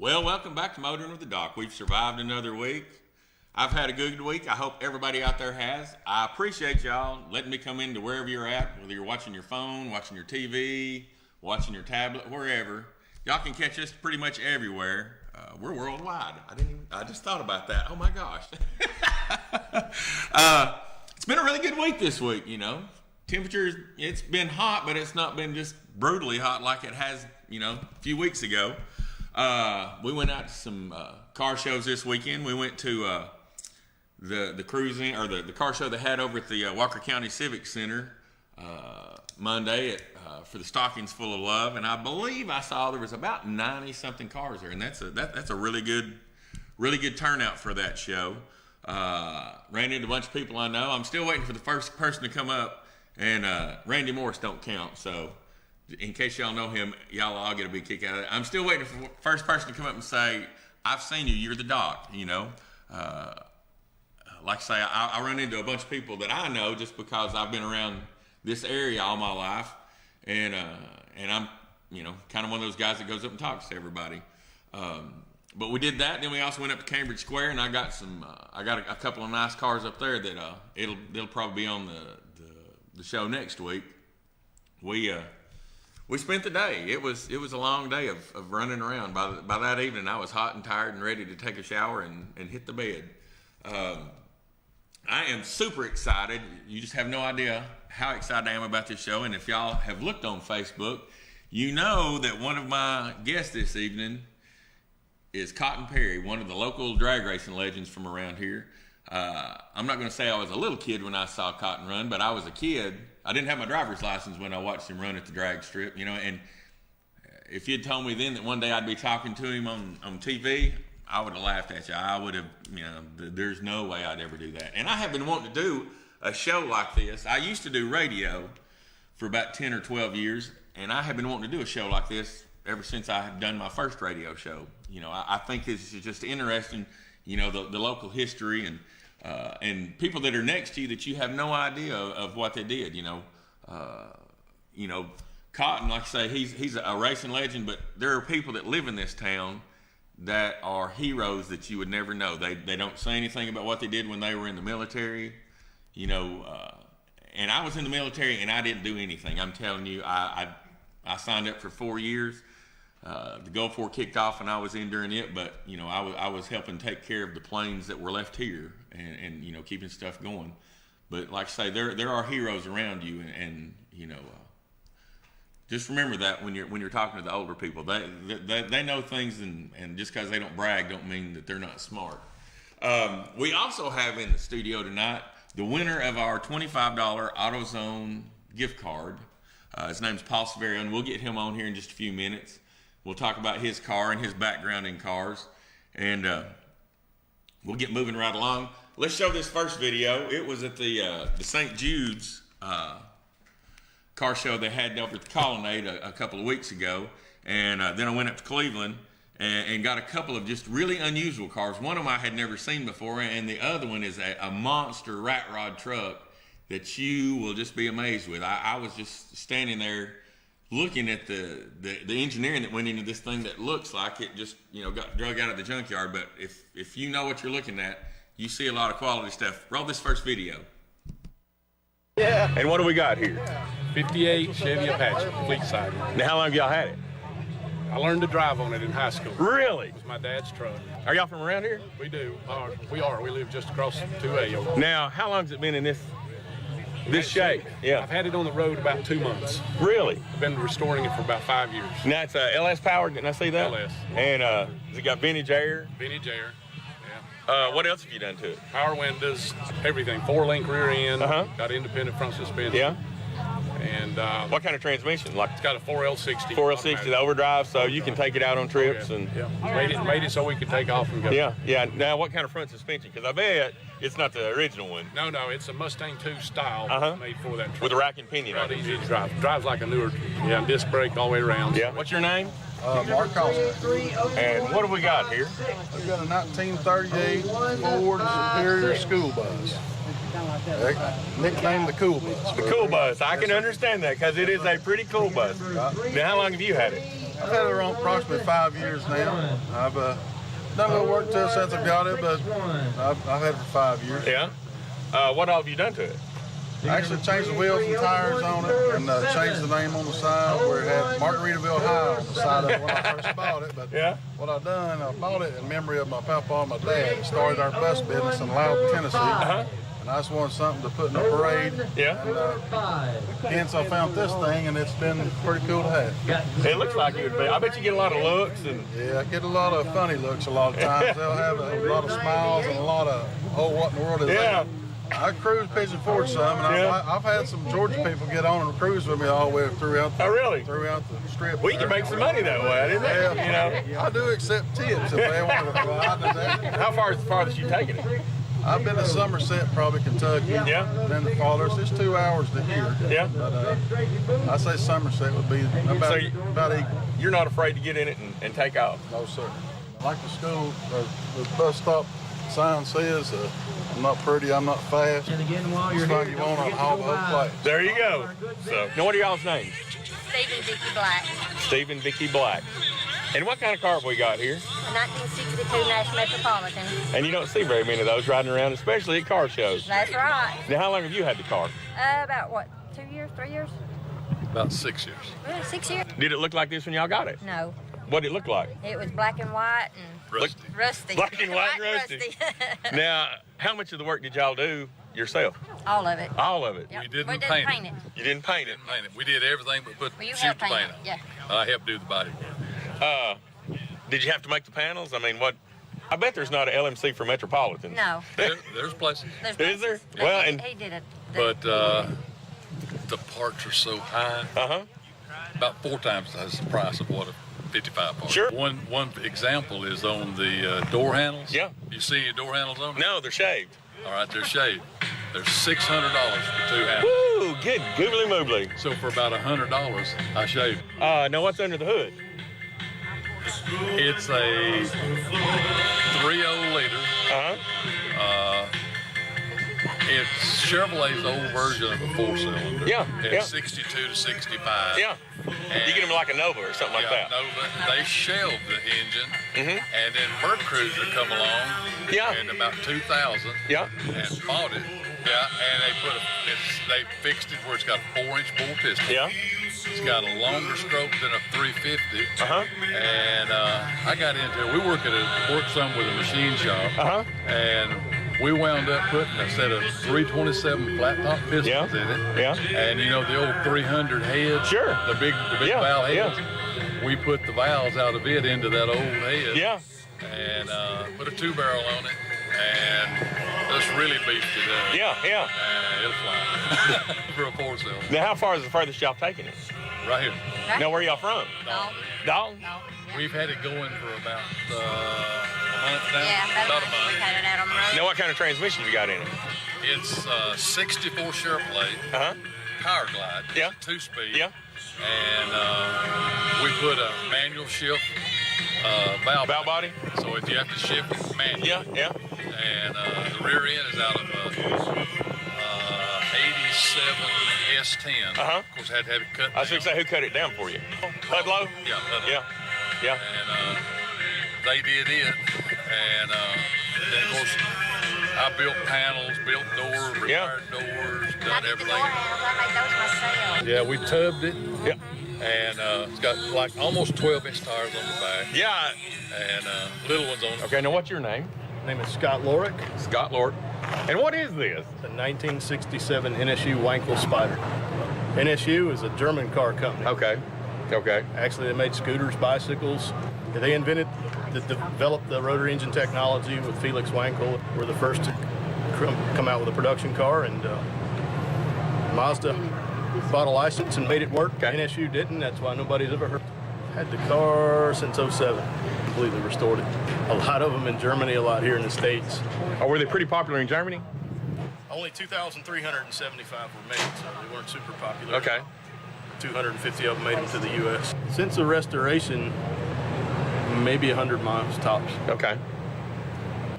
Well, welcome back to Motorin with the Doc. We've survived another week. I've had a good week. I hope everybody out there has. I appreciate y'all letting me come into wherever you're at, whether you're watching your phone, watching your TV, watching your tablet, wherever. Y'all can catch us pretty much everywhere. We're worldwide. I just thought about that. Oh my gosh. It's been a really good week this week, you know. Temperatures, it's been hot, but it's not been just brutally hot like it has, you know, a few weeks ago. We went out to some car shows this weekend. We went to the cruising or the car show they had over at the Walker County Civic Center Monday for the Stockings Full of Love, and I believe I saw there was about 90-something cars there, and that's a really good turnout for that show. Ran into a bunch of people I know. I'm still waiting for the first person to come up, and Randy Morris don't count, so. In case y'all know him, y'all all get a big kick out of it. I'm still waiting for the first person to come up and say, I've seen you, you're the Doc, you know. Like I say, I run into a bunch of people that I know just because I've been around this area all my life. And I'm, you know, kind of one of those guys that goes up and talks to everybody. But we did that. Then we also went up to Cambridge Square, and I got a couple of nice cars up there that they'll probably be on the show next week. We spent the day. It was a long day of running around. By that evening, I was hot and tired and ready to take a shower and hit the bed. I am super excited. You just have no idea how excited I am about this show. And if y'all have looked on Facebook, you know that one of my guests this evening is Cotton Perry, one of the local drag racing legends from around here. I'm not going to say I was a little kid when I saw Cotton run, but I was a kid. I didn't have my driver's license when I watched him run at the drag strip, you know, and if you'd told me then that one day I'd be talking to him on TV, I would have laughed at you. I would have, you know, there's no way I'd ever do that. And I have been wanting to do a show like this. I used to do radio for about 10 or 12 years, and I have been wanting to do a show like this ever since I have done my first radio show. You know, I think this is just interesting, you know, the local history and people that are next to you that you have no idea of what they did, you know. Cotton, like I say, he's a racing legend, but there are people that live in this town that are heroes that you would never know. They don't say anything about what they did when they were in the military, you know. And I was in the military and I didn't do anything. I'm telling you, I signed up for 4 years. The Gulf War kicked off and I was in during it, but you know, I was helping take care of the planes that were left here and you know, keeping stuff going. But like I say, there are heroes around you, and you know, just remember that when you're talking to the older people, they know things, and just because they don't brag don't mean that they're not smart. We also have in the studio tonight the winner of our $25 AutoZone gift card. His name's Paul Silverio, and we'll get him on here in just a few minutes. We'll talk about his car and his background in cars, and we'll get moving right along. Let's show this first video. It was at the St. Jude's car show they had over at the Colonnade a couple of weeks ago, and then I went up to Cleveland and got a couple of just really unusual cars. One of them I had never seen before, and the other one is a monster rat rod truck that you will just be amazed with. I was just standing there looking at the engineering that went into this thing that looks like it just, you know, got drug out of the junkyard. But if you know what you're looking at, you see a lot of quality stuff. Roll this first video. Yeah. And what do we got here? 58 Chevy Apache, fleet side. Now, how long have y'all had it? I learned to drive on it in high school. Really? It was my dad's truck. Are y'all from around here? We do. We are. We live just across 2A over there. Now, how long has it been in this shape? Yeah. I've had it on the road about 2 months. Really? I've been restoring it for about 5 years. Now it's LS powered, didn't I see that? LS. And has it got vintage air? Vintage air. What else have you done to it? Power windows, everything. 4-link rear end. Got independent front suspension. Yeah. And what kind of transmission? Like it's got a 4L60. 4L60, the overdrive, so you can take it out on trips. And made it so we could take off and go. Yeah. Now, what kind of front suspension? Because I bet it's not the original one. No, it's a Mustang 2 style made for that truck. With a rack and pinion. Right, easy to drive. Drives like a newer, disc brake all the way around. Yeah. What's your name? Mark Costa. And what do we got here? We've got a 1938 Ford Superior school bus. Nicknamed the Cool Bus. The Cool Bus. I can understand that because it is a pretty cool bus. Now, how long have you had it? I've had it around approximately 5 years now. I've done a little work to it since I got it, but I've had it for 5 years. Yeah. What all have you done to it? I actually changed the wheels and tires on it and changed the name on the side where it had Margaritaville High on the side of it when I first bought it. But what I done, I bought it in memory of my papa and my dad. He started our bus business in Loudon, Tennessee. And I just wanted something to put in a parade. Yeah. And hence I found this thing, and it's been pretty cool to have. It looks like it would be. I bet you get a lot of looks. And yeah, I get a lot of funny looks a lot of times. They'll have a lot of smiles and a lot of, oh, what in the world is that? I cruise Pigeon Forge some, and I've had some Georgia people get on and cruise with me all the way throughout the, throughout the strip. We can make some money that way, isn't it? Yeah, you know, I do accept tips if they want to ride to that. How far is the farthest you taking it? I've been to Somerset, probably Kentucky. Yeah. Then the farthest. It's 2 hours to here. Yeah. But I say Somerset would be about equal. You're not afraid to get in it and take off? No, sir. Like the school, the bus stop sign says, I'm not pretty, I'm not fast. And again, while you're here, you want to haul the whole place. There you go. So, now what are y'all's names? Steve and Vicky Black. Steve and Vicky Black. And what kind of car have we got here? A 1962 Nash Metropolitan. And you don't see very many of those riding around, especially at car shows. That's right. Now, how long have you had the car? About what, 2 years, 3 years? About 6 years. 6 years. Did it look like this when y'all got it? No. What did it look like? It was black and white and rusty. Black and white and rusty. Now, how much of the work did y'all do yourself? All of it. All of it? Yep. We didn't paint it. You didn't paint it? We did everything but put shoot the paint on. Yeah. I helped do the body work. Did you have to make the panels? I mean, what? I bet there's not an LMC for Metropolitan. No. There's places. Is there? Well, and he did it. But the parts are so high. About 4 times the price of what a 55 part. Sure. One example is on the door handles. Yeah. You see any door handles on them? No, they're shaved. All right, they're shaved. They're $600 for 2 handles. Woo, good googly moogly. So for about $100, I shaved. Now what's under the hood? It's a 3.0 liter. It's Chevrolet's old version of a 4-cylinder. Yeah. It's 62 to 65. Yeah. And you get them like a Nova or something like that. Nova. They shelved the engine, and then Merc Cruiser come along in about 2000 and bought it. Yeah, and they fixed it where it's got a 4-inch bore piston. Yeah. It's got a longer stroke than a 350. And I got into it. We worked some with a machine shop. And we wound up putting a set of 327 flat top pistons in it. Yeah. And you know the old 300 heads? Sure. The big valve heads? Yeah. We put the valves out of it into that old head. Yeah. And put a 2-barrel on it. And just really beefed it up. Yeah. It'll fly. For a 4-cylinder. Now, how far is the furthest y'all taking it? Right here. Now, where y'all from? Dalton? Yeah. We've had it going for about a month now. Yeah, about a month. We've had it out on the road. Now, what kind of transmission you got in it? It's 64 Chevrolet. Power Glide. Yeah. 2-speed. Yeah. And we put a manual shift valve body. So if you have to shift it manually. Yeah. And the rear end is out of 87 S10. Of course, had to have it cut down. I was going to say, who cut it down for you? Ludlow? Yeah, Ludlow. Yeah. And they did it. And then, of course, I built panels, built doors, repaired doors, done everything. I made those myself. Yeah, we tubbed it. Yeah. And it's got like almost 12-inch tires on the back. Yeah. And little ones on it. Okay, now what's your name? My name is Scott Lorick. Scott Lorick. And what is this? The 1967 NSU Wankel Spider. NSU is a German car company. Okay. Actually, they made scooters, bicycles. They developed the rotary engine technology with Felix Wankel. We're the first to come out with a production car, and Mazda bought a license and made it work. NSU didn't. That's why nobody's ever heard. Had the car since 07. Completely restored it. A lot of them in Germany, a lot here in the States. Oh, were they pretty popular in Germany? Only 2,375 were made, so they weren't super popular. Okay. 250 of them made them to the U.S. Since the restoration, maybe 100 miles tops. Okay.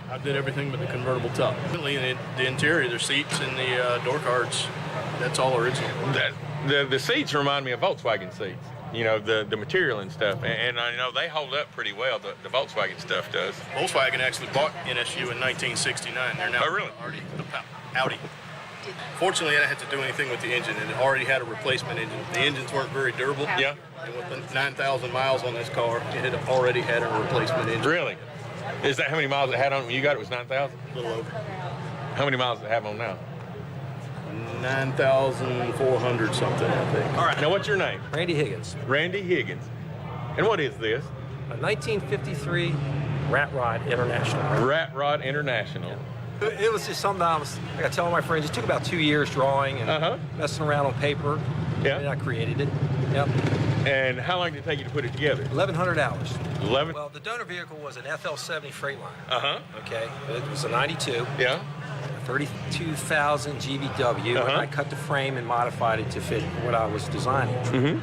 I did everything but the convertible top. The interior, the seats and the door cards, that's all original. The seats remind me of Volkswagen seats. you know, the material and stuff. And I know they hold up pretty well. The Volkswagen stuff does. Volkswagen actually bought NSU in 1969. They're now Oh, really? already Audi. Fortunately, I didn't have to do anything with the engine, and it already had a replacement engine. The engines weren't very durable. Yeah. And with the 9,000 miles on this car, it had already had a replacement engine. Really? Is that how many miles it had on it when you got it? Was 9,000? A little over. How many miles does it have on now? 9,400 something, I think. All right. Now, what's your name? Randy Higgins. Randy Higgins. And what is this? A 1953 Rat Rod International. Rat Rod International. It was just something I got to tell my friends. It took about 2 years drawing and messing around on paper. Yeah. And I created it. Yep. And how long did it take you to put it together? 1,100 hours. 11? Well, the donor vehicle was an FL70 Freightliner. Uh-huh. Okay. It was a 92. Yeah. 32,000 GVW. And I cut the frame and modified it to fit what I was designing. And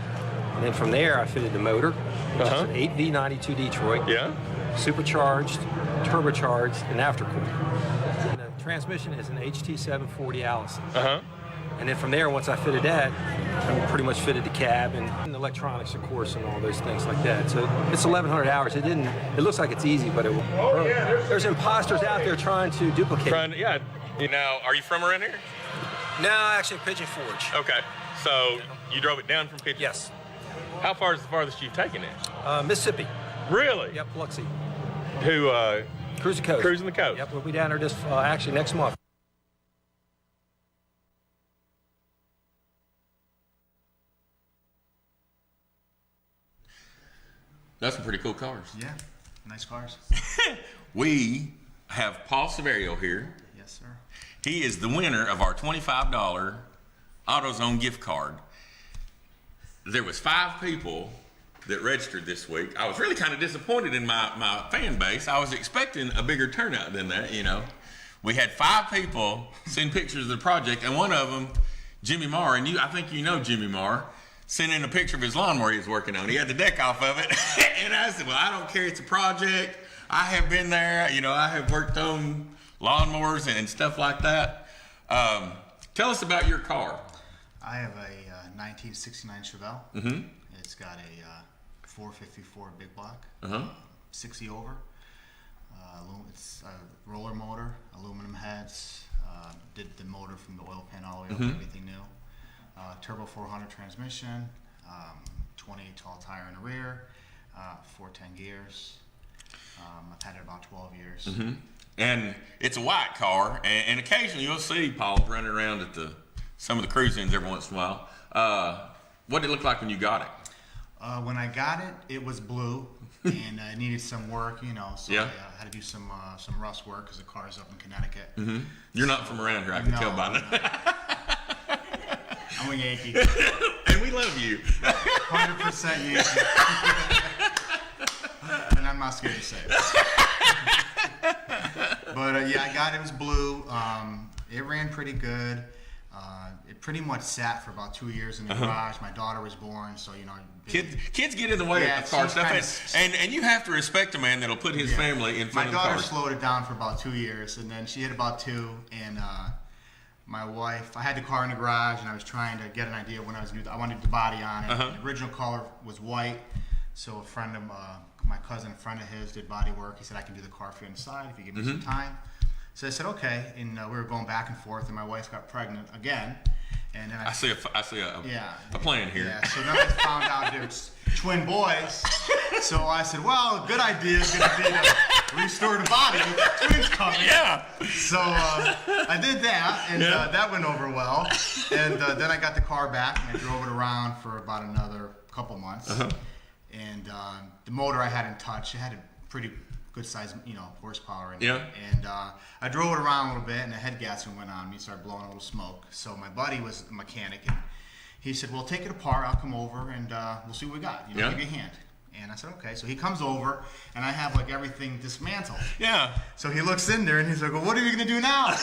then from there, I fitted the motor, which is an 8V92 Detroit. Yeah. Supercharged, turbocharged, and aftercooled. And the transmission is an HT740 Allison. And then from there, once I fitted that, I pretty much fitted the cab and the electronics, of course, and all those things like that. So it's 1,100 hours. It looks like it's easy, but there's imposters out there trying to duplicate. Yeah. Now, are you from around here? No, actually, Pigeon Forge. Okay. So you drove it down from Pigeon? Yes. How far is the farthest you've taken it? Mississippi. Really? Yep, Biloxi. To Cruise the coast. Cruising the coast. Yep, we'll be down there actually next month. That's some pretty cool cars. Yeah, nice cars. We have Paul Silverio here. Yes, sir. He is the winner of our $25 AutoZone gift card. There was 5 people that registered this week. I was really kind of disappointed in my fan base. I was expecting a bigger turnout than that, you know. We had 5 people send pictures of the project, and one of them, Jimmy Marr, and I think you know Jimmy Marr, sent in a picture of his lawnmower he was working on. He had the deck off of it. And I said, well, I don't care. It's a project. I have been there. You know, I have worked on lawnmowers and stuff like that. Tell us about your car. I have a 1969 Chevelle. It's got a 454 big block, 60 over. It's a roller motor, aluminum heads. Did the motor from the oil pan all the way up, everything new. Turbo 400 transmission, 20 tall tire in the rear, 410 gears. I've had it about 12 years. And it's a white car, and occasionally you'll see Paul running around at some of the cruise-ins every once in a while. What did it look like when you got it? When I got it, it was blue, and it needed some work, you know, so I had to do some rust work because the car's up in Connecticut. You're not from around here, I can tell by that. I'm a Yankee. And we love you. 100% Yankee. And I'm not scared to say it. But yeah, I got it. It was blue. It ran pretty good. It pretty much sat for about 2 years in the garage. My daughter was born, so, you know. Kids get in the way of car stuff. And you have to respect a man that'll put his family in front of the car. My daughter slowed it down for about 2 years, and then she hit about 2, and my wife, I had the car in the garage, and I was trying to get an idea when I was new. I wanted the body on it. The original color was white, so a friend of my cousin, a friend of his, did body work. He said, I can do the car for you inside if you give me some time. So I said, okay, and we were going back and forth, and my wife got pregnant again. And then I see a plan here. Yeah, so then I found out there's twin boys. So I said, well, a good idea is going to be to restore the body with the twins coming. Yeah. So I did that, and that went over well. And then I got the car back, and I drove it around for about another couple months. And the motor I hadn't touched. It had a pretty good size, you know, horsepower in it. And I drove it around a little bit, and the head gasket went on me, started blowing a little smoke. So my buddy was a mechanic, and he said, well, take it apart, I'll come over, and we'll see what we got. You know, give you a hand. And I said, okay. So he comes over, and I have, like, everything dismantled. So he looks in there, and he's like, well, what are you going to do now?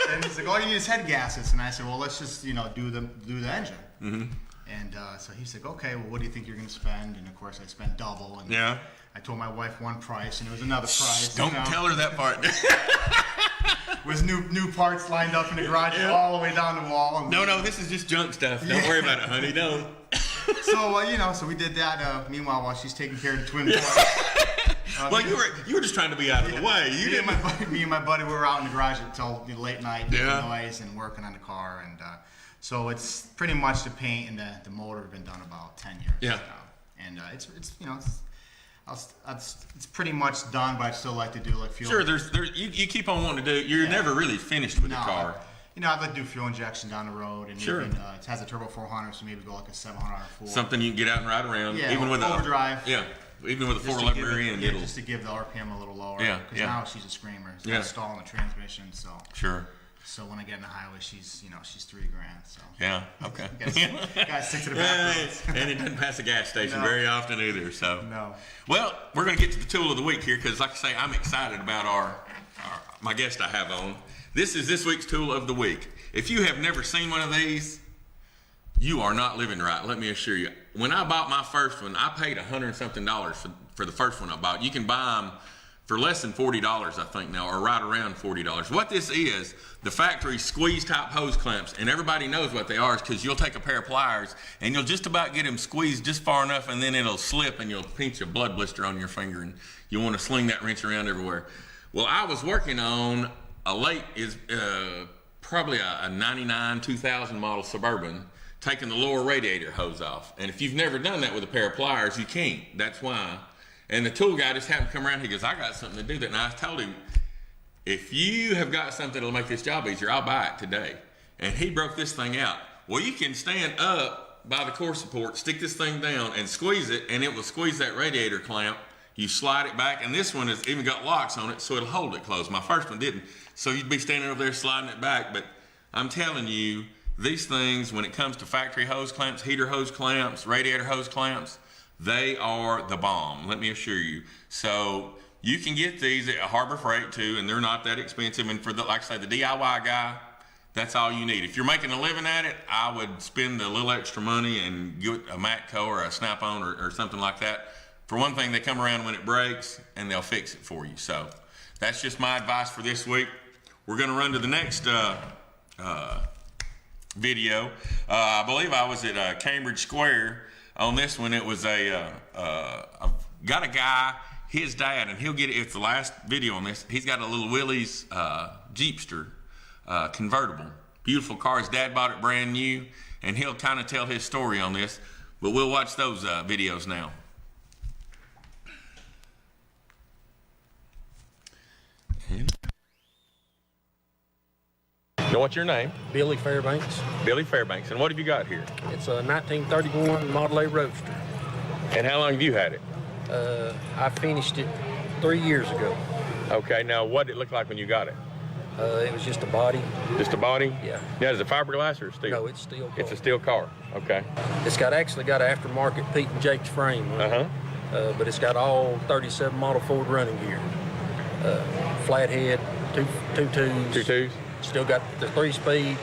And he's like, all you need is head gaskets. And I said, well, let's just, you know, do the engine. And so he's like, okay, well, what do you think you're going to spend? And, of course, I spent double. And I told my wife one price, and it was another price. Don't tell her that part. Was new parts lined up in the garage all the way down the wall. No, this is just junk stuff. Don't worry about it, honey. Don't. So so we did that. Meanwhile, while she's taking care of the twin boys. Well, you were just trying to be out of the way. Me and my buddy, we were out in the garage until late night, making Yeah. noise and working on the car, and so it's pretty much the paint and the motor have been done about 10 years. Yeah. now. And it's pretty much done, but I still like to do like fuel. Sure, you keep on wanting to do. You're never really finished with the car. I'd like to do fuel injection down the road, and Sure. even, it has a turbo 400, so maybe go like a 700 R4. Something you can get out and ride around. Yeah, even with overdrive. Even with a Just to 411 give it- rear end, yeah, just to give the RPM a little lower. Yeah, Because yeah. now she's a screamer. It's Yeah. got stall in the transmission, so. Sure. So when I get in the highway, she's she's $3,000. So. Yeah. Okay. Gotta stick to the back roads. And it doesn't pass a gas station No. very often either. So. No. Well, we're going to get to the tool of the week here because, like I say, I'm excited about my guest I have on. This is this week's tool of the week. If you have never seen one of these, you are not living right. Let me assure you. When I bought my first one, I paid $100 and something for the first one I bought. You can buy them for less than $40, I think now, or right around $40. What this is, the factory squeeze type hose clamps, and everybody knows what they are because you'll take a pair of pliers and you'll just about get them squeezed just far enough, and then it'll slip and you'll pinch a blood blister on your finger, and you'll want to sling that wrench around everywhere. Well, I was working on probably a 99 2000 model Suburban, taking the lower radiator hose off. And if you've never done that with a pair of pliers, you can't. That's why. And the tool guy just happened to come around. He goes, I got something to do that. And I told him, if you have got something that'll make this job easier, I'll buy it today. And he broke this thing out. Well, you can stand up by the core support, stick this thing down and squeeze it, and it will squeeze that radiator clamp. You slide it back, and this one has even got locks on it, so it'll hold it closed. My first one didn't. So you'd be standing over there sliding it back. But I'm telling you, these things, when it comes to factory hose clamps, heater hose clamps, radiator hose clamps, they are the bomb, let me assure you. So you can get these at Harbor Freight too, and they're not that expensive. And for like I say, the DIY guy, that's all you need. If you're making a living at it, I would spend a little extra money and get a Matco or a Snap-on or something like that. For one thing, they come around when it breaks and they'll fix it for you. So that's just my advice for this week. We're gonna run to the next video. I believe I was at Cambridge Square. On this one, it was I've got a guy, his dad, and he'll get it. It's the last video on this. He's got a little Willys Jeepster convertible. Beautiful car. His dad bought it brand new, and he'll kind of tell his story on this. But we'll watch those videos now. Now, what's your name? Billy Fairbanks. Billy Fairbanks. And what have you got here? It's a 1931 Model A Roadster. And how long have you had it? I finished it 3 years ago. Okay, now what did it look like when you got it? It was just a body. Just a body? Yeah. Now, is it fiberglass or steel? No, it's steel car. It's a steel car. Okay. It's actually got an aftermarket Pete and Jake's frame. But it's got all 37 Model Ford running gear. Flathead, two twos. Two twos? Still got the 3-speed.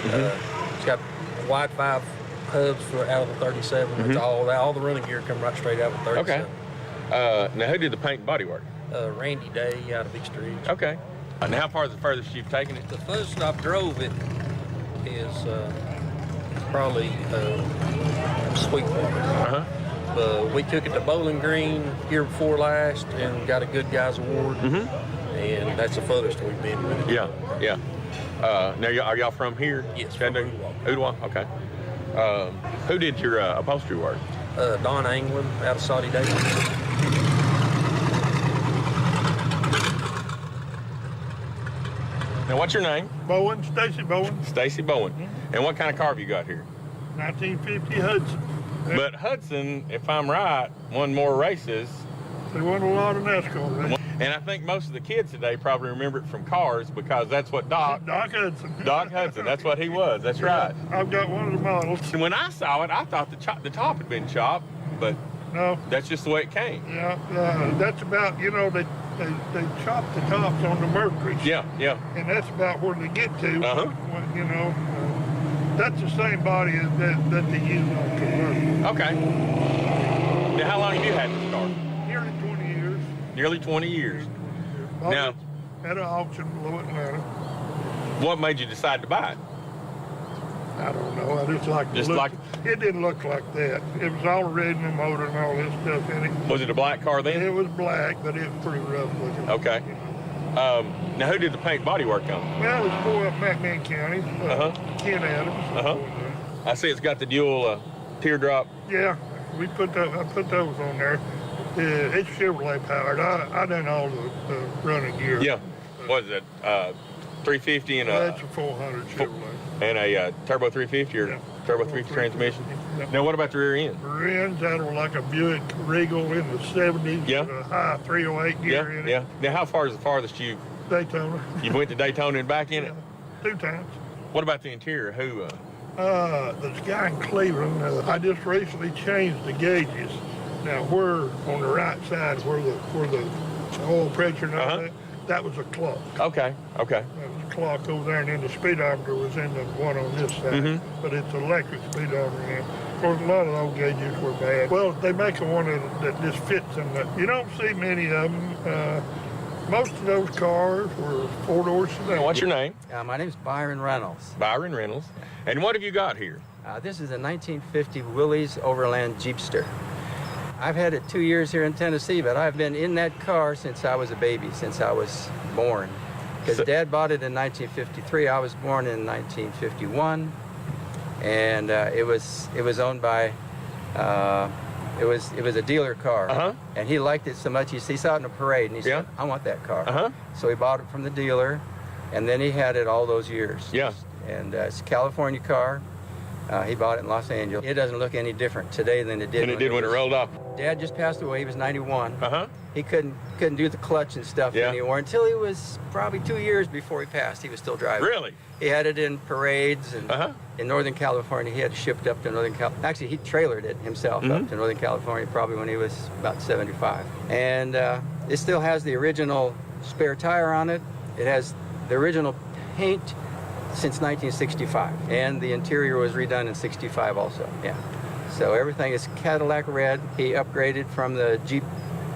It's got wide 5 hubs out of the 37. It's all the running gear come right straight out of the 37. Okay. Now, who did the paint and body work? Randy Day out of Big Street. Okay. Now, how far is the furthest you've taken it? The furthest I've drove it is probably Sweetwater. We took it to Bowling Green year before last and got a Good Guys Award. And that's the furthest we've been with it. Yeah. Now, are y'all from here? Yes, from Ooltewah. Okay. Who did your upholstery work? Don Anglin out of Saudi Davis. Now, what's your name? Bowen, Stacy Bowen. Stacy Bowen. And what kind of car have you got here? 1950 Hudson. But Hudson, if I'm right, won more races. They won a lot of NASCAR races. And I think most of the kids today probably remember it from Cars because that's what Doc Hudson. Doc Hudson, that's what he was. That's right. I've got one of the models. And when I saw it, I thought the top had been chopped, but no, that's just the way it came. Yeah, that's about, they chop the tops on the Mercury. Yeah. And that's about where they get to. That's the same body that they use on the convertible. Okay. Now, how long have you had this car? Nearly 20 years. Nearly 20 years. Now, at an auction below Atlanta. What made you decide to buy it? I don't know. I just like the look. It didn't look like that. It was all original motor and all this stuff in it. Was it a black car then? It was black, but it was pretty rough looking. Okay. Now, who did the paint body work on? Well, it was more up McMinn County. Ken Adams. I see it's got the dual teardrop. Yeah, I put those on there. It's Chevrolet powered. I done all the running gear. Yeah. What is it? 350 and that's a 400 Chevrolet. And a turbo 350 or turbo 350 transmission. Yep. Now, what about the rear end? The rear end's out of like a Buick Regal in the 70s. Yeah. With a high 308 gear in it. Yeah. Now, how far is the farthest you? Daytona. You went to Daytona and back in it? 2 times. What about the interior? Who? This guy in Cleveland. I just recently changed the gauges. Now, we're on the right side where the oil pressure and all that was a clock. Okay. That was a clock over there, and then the speedometer was in the one on this side. But it's electric speedometer now. Of course, a lot of those gauges were bad. Well, they make one that just fits in the. You don't see many of them. Most of those cars were 4-door sedans. What's your name? My name's Byron Reynolds. Byron Reynolds. And what have you got here? This is a 1950 Willys Overland Jeepster. I've had it 2 years here in Tennessee, but I've been in that car since I was a baby, since I was born. Because Dad bought it in 1953. I was born in 1951, and it was owned by. It was a dealer car, and he liked it so much. He saw it in a parade, and he said, "I want that car." So he bought it from the dealer, and then he had it all those years. Yeah. And it's a California car. He bought it in Los Angeles. It doesn't look any different today than it did. When it rolled off. Dad just passed away. He was 91. He couldn't do the clutch and stuff anymore until he was probably 2 years before he passed. He was still driving. Really? He had it in parades and in Northern California. He had it shipped up to Northern California. Actually, he trailered it himself up to Northern California probably when he was about 75. And it still has the original spare tire on it. It has the original paint since 1965. And the interior was redone in 65 also, So everything is Cadillac red. He upgraded from the Jeep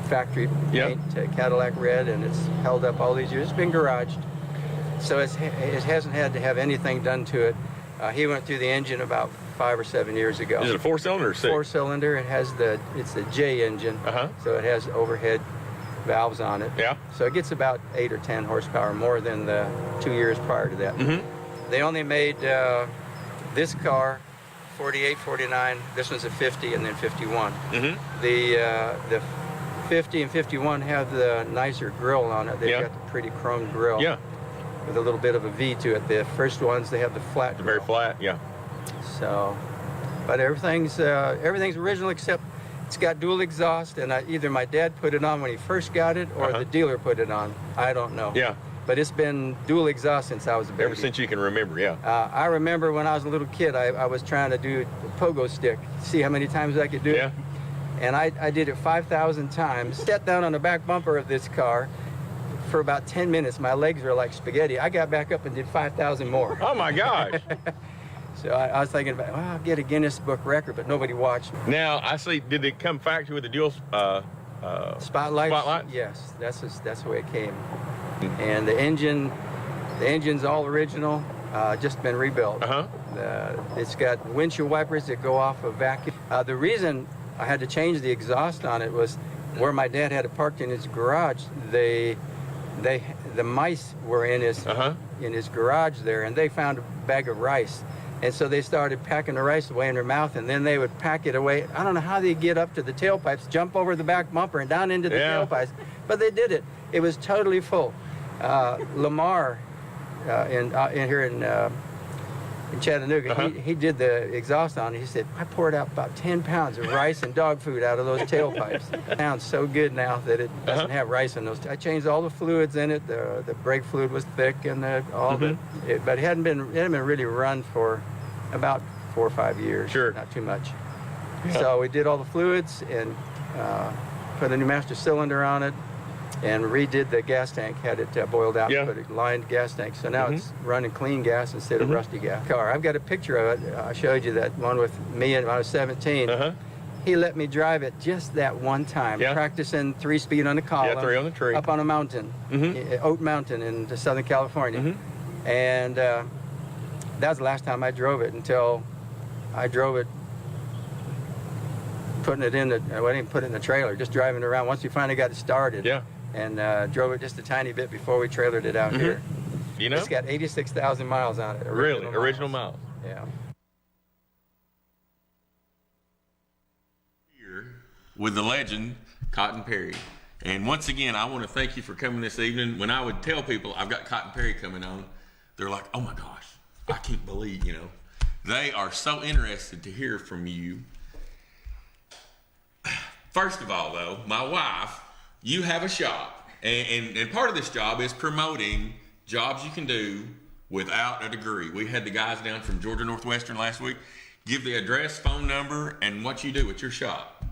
factory paint to Cadillac red, and it's held up all these years. It's been garaged. So it hasn't had to have anything done to it. He went through the engine about 5 or 7 years ago. Is it a 4-cylinder or 6? 4-cylinder. It has it's the J engine. So it has overhead valves on it. Yeah. So it gets about 8 or 10 horsepower more than the 2 years prior to that. They only made this car 48, 49. This one's a 50 and then 51. The 50 and 51 have the nicer grill on it. They've got the pretty chrome grill. With a little bit of a V to it. The first ones, they have the flat grill. Very flat, So, but everything's original except it's got dual exhaust, and either my dad put it on when he first got it, or the dealer put it on. I don't know. But it's been dual exhaust since I was a baby. Ever since you can remember, I remember when I was a little kid, I was trying to do the pogo stick, see how many times I could do it. And I did it 5,000 times. Sat down on the back bumper of this car for about 10 minutes. My legs were like spaghetti. I got back up and did 5,000 more. Oh my gosh. So I was thinking about, I'll get a Guinness Book record, but nobody watched. Now, I see, did it come factory with the dual spotlights? Yes, that's the way it came. And the engine's all original, just been rebuilt. It's got windshield wipers that go off a vacuum. The reason I had to change the exhaust on it was where my dad had it parked in his garage. The mice were in his garage there, and they found a bag of rice. And so they started packing the rice away in their mouth, and then they would pack it away. I don't know how they get up to the tailpipes, jump over the back bumper and down into the tailpipes, but they did it. It was totally full. Lamar, in here in Chattanooga, he did the exhaust on it. He said, I poured out about 10 pounds of rice and dog food out of those tailpipes. It sounds so good now that it doesn't have rice in those. I changed all the fluids in it. The brake fluid was thick and all of it. But it hadn't been really run for about 4 or 5 years. Not too much. So we did all the fluids and put a new master cylinder on it and redid the gas tank, had it boiled out, put a lined gas tank. So now it's running clean gas instead of rusty gas. Car. I've got a picture of it. I showed you that one with me when I was 17. He let me drive it just that one time, practicing 3-speed on the column. 3 on the tree. Up on a mountain, Oat Mountain in Southern California. And that was the last time I drove it until I drove it, putting it in the, I didn't put it in the trailer, just driving it around. Once we finally got it started, and drove it just a tiny bit before we trailered it out here. You know? It's got 86,000 miles on it. Really? Original miles? Yeah. Here with the legend, Cotton Perry. And once again, I want to thank you for coming this evening. When I would tell people I've got Cotton Perry coming on, they're like, oh my gosh, I can't believe, you know. They are so interested to hear from you. First of all, though, my wife, you have a shop. And part of this job is promoting jobs you can do without a degree. We had the guys down from Georgia Northwestern last week. Give the address, phone number, and what you do at your shop.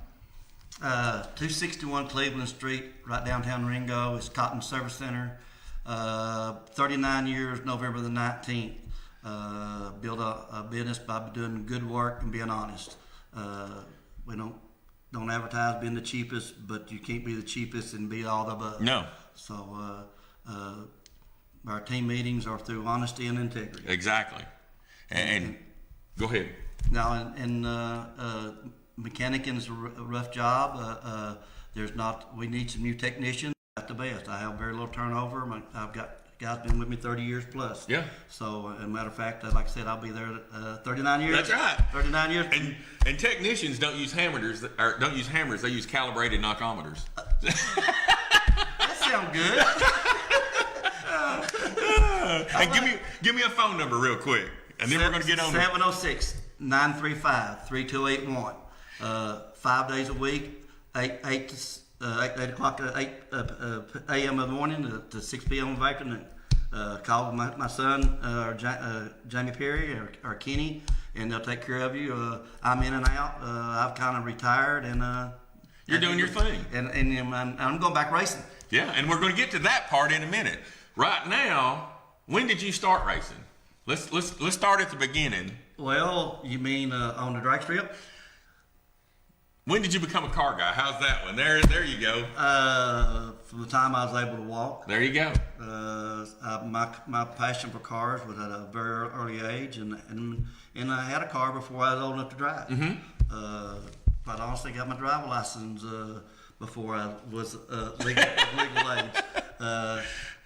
261 Cleveland Street, right downtown Ringo. It's Cotton Service Center. 39 years, November the 19th. Build a business by doing good work and being honest. We don't advertise being the cheapest, but you can't be the cheapest and be all the above. No. So our team meetings are through honesty and integrity. Exactly. And go ahead. Now, and mechanicing is a rough job. We need some new technicians. At the best, I have very little turnover. I've got guys been with me 30 years plus. Yeah. So, as a matter of fact, like I said, I'll be there 39 years. That's right. 39 years. And technicians don't use hammers. They use calibrated knocometers. That sounds good. And give me a phone number real quick, and then we're going to get on. 706-935-3281. 5 days a week, 8 o'clock at 8 a.m. in the morning to 6 p.m. in the afternoon. Call my son, Jamie Perry or Kenny, and they'll take care of you. I'm in and out. I've kind of retired, and you're doing your thing. And I'm going back racing. Yeah, and we're going to get to that part in a minute. Right now, when did you start racing? Let's start at the beginning. Well, you mean on the drag strip? When did you become a car guy? How's that one? There you go. From the time I was able to walk. There you go. My passion for cars was at a very early age, and I had a car before I was old enough to drive. Quite honestly, got my driver license before I was legal age.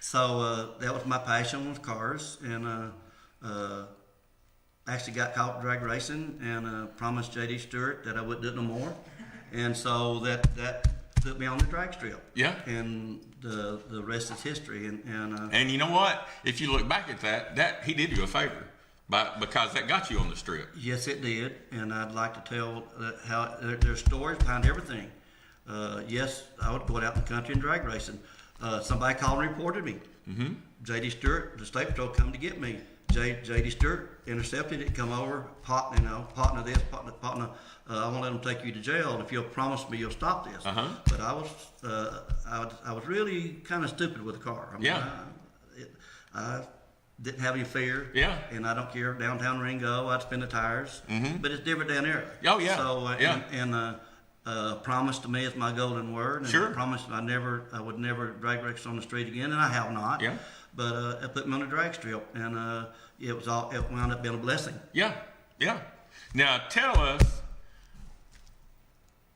So that was my passion with cars, and actually got caught drag racing and promised J.D. Stewart that I wouldn't do it no more. And so that put me on the drag strip. Yeah. And the rest is history. And you know what? If you look back at that he did you a favor, because that got you on the strip. Yes, it did. And I'd like to tell how there's stories behind everything. Yes, I would go out in the country and drag racing. Somebody called and reported me. J.D. Stewart, the state patrol, come to get me. J.D. Stewart intercepted it, come over, partner this, partner. I won't let them take you to jail, and if you'll promise me you'll stop this. But I was really kind of stupid with the car. I didn't have any fear. Yeah. And I don't care. Downtown Ringo, I'd spin the tires. But it's different down there. Oh yeah. So yeah. Promise to me is my golden word. And sure. I promised I would never drag race on the street again, and I have not. Yeah. But it put me on the drag strip, and it wound up being a blessing. Yeah, yeah. Now tell us